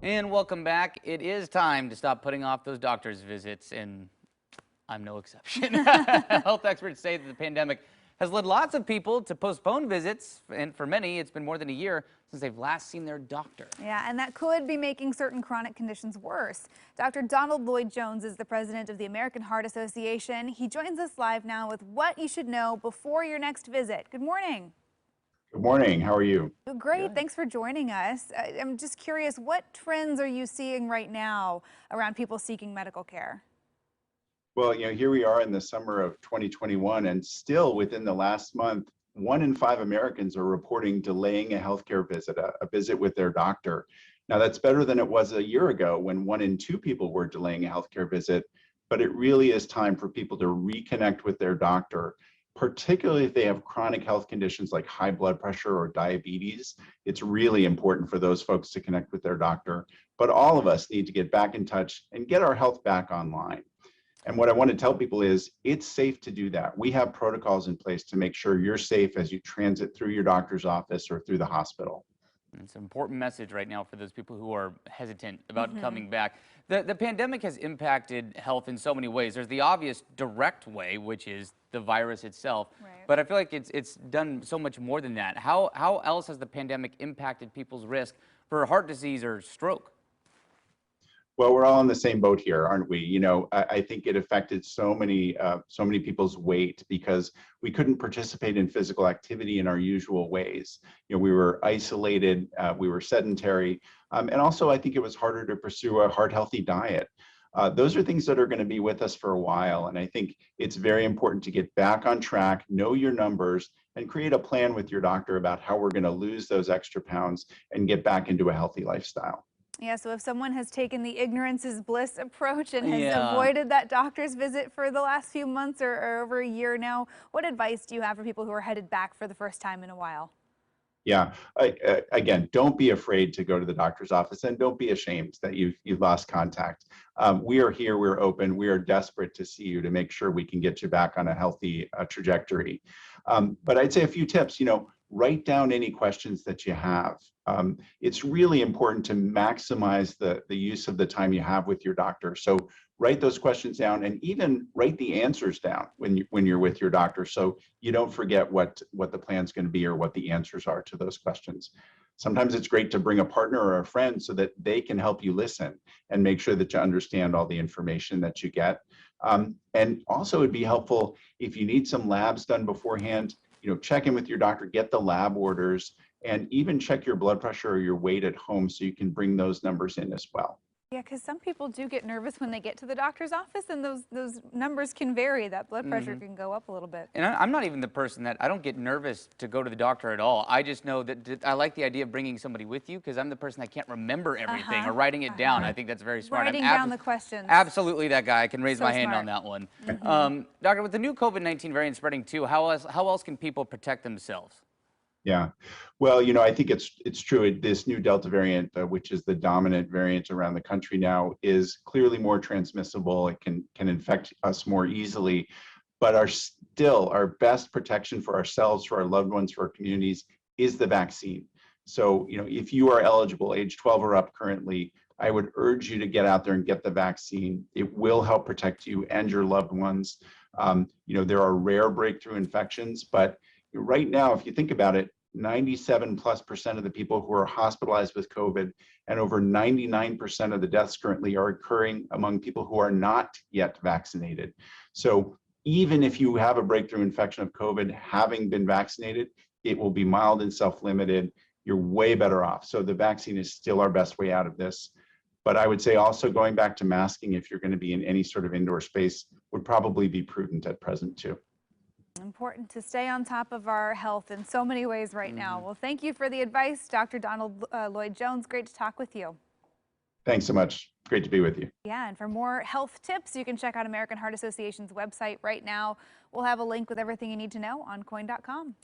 And welcome back. It is time to stop putting off those doctor's visits, and I'm no exception. Health experts say that the pandemic has led lots of people to postpone visits, and for many, it's been more than a year since they've last seen their doctor. Yeah, and that could be making certain chronic conditions worse. Dr. Donald Lloyd-Jones is the president of the American Heart Association. He joins us live now with what you should know before your next visit. Good morning. Good morning. How are you? Great. Good. Thanks for joining us. I'm just curious, what trends are you seeing right now around people seeking medical care? Well, here we are in the summer of 2021, and still within the last month, 1 in 5 Americans are reporting delaying a healthcare visit, a visit with their doctor. Now, that's better than it was a year ago when 1 in 2 people were delaying a healthcare visit, but it really is time for people to reconnect with their doctor, particularly if they have chronic health conditions like high blood pressure or diabetes. It's really important for those folks to connect with their doctor, but all of us need to get back in touch and get our health back online. And what I want to tell people is it's safe to do that. We have protocols in place to make sure you're safe as you transit through your doctor's office or through the hospital. It's an important message right now for those people who are hesitant about coming back. The pandemic has impacted health in so many ways. There's the obvious direct way, which is the virus itself. Right. But I feel like it's done so much more than that. How else has the pandemic impacted people's risk for heart disease or stroke? Well, we're all in the same boat here, aren't we? I think it affected so many people's weight because we couldn't participate in physical activity in our usual ways. We were isolated, we were sedentary, and also I think it was harder to pursue a heart-healthy diet. Those are things that are going to be with us for a while, and I think it's very important to get back on track, know your numbers, and create a plan with your doctor about how we're going to lose those extra pounds and get back into a healthy lifestyle. Yeah, so if someone has taken the ignorance is bliss approach and has Yeah. avoided that doctor's visit for the last few months or over a year now, what advice do you have for people who are headed back for the first time in a while? Yeah, again, don't be afraid to go to the doctor's office, and don't be ashamed that you've lost contact. We are here, we're open, we are desperate to see you to make sure we can get you back on a healthy trajectory. But I'd say a few tips, write down any questions that you have. It's really important to maximize the use of the time you have with your doctor. So write those questions down, and even write the answers down when you're with your doctor, so you don't forget what the plan's going to be or what the answers are to those questions. Sometimes it's great to bring a partner or a friend so that they can help you listen and make sure that you understand all the information that you get. And also it'd be helpful if you need some labs done beforehand, check in with your doctor, get the lab orders, and even check your blood pressure or your weight at home so you can bring those numbers in as well. Yeah, because some people do get nervous when they get to the doctor's office, and those numbers can vary. That blood pressure can go up a little bit. And I'm not even the person I don't get nervous to go to the doctor at all. I just know that I like the idea of bringing somebody with you, because I'm the person that can't remember everything or writing it down. I think that's very smart. Writing down the questions. Absolutely that guy. I can raise So my hand smart. on that one. Doctor, with the new COVID-19 variant spreading too, how else can people protect themselves? Yeah, well, I think it's true. This new Delta variant, which is the dominant variant around the country now, is clearly more transmissible. It can infect us more easily, but our best protection for ourselves, for our loved ones, for our communities is the vaccine. So, if you are eligible, age 12 or up currently, I would urge you to get out there and get the vaccine. It will help protect you and your loved ones. There are rare breakthrough infections, but right now, if you think about it, 97+% of the people who are hospitalized with COVID and over 99% of the deaths currently are occurring among people who are not yet vaccinated. So even if you have a breakthrough infection of COVID, having been vaccinated, it will be mild and self-limited. You're way better off. So the vaccine is still our best way out of this. But I would say also going back to masking, if you're going to be in any sort of indoor space, would probably be prudent at present too. Important to stay on top of our health in so many ways right now. Well, thank you for the advice, Dr. Donald Lloyd-Jones. Great to talk with you. Thanks so much. Great to be with you. Yeah, and for more health tips, you can check out American Heart Association's website right now. We'll have a link with everything you need to know on KOIN.com.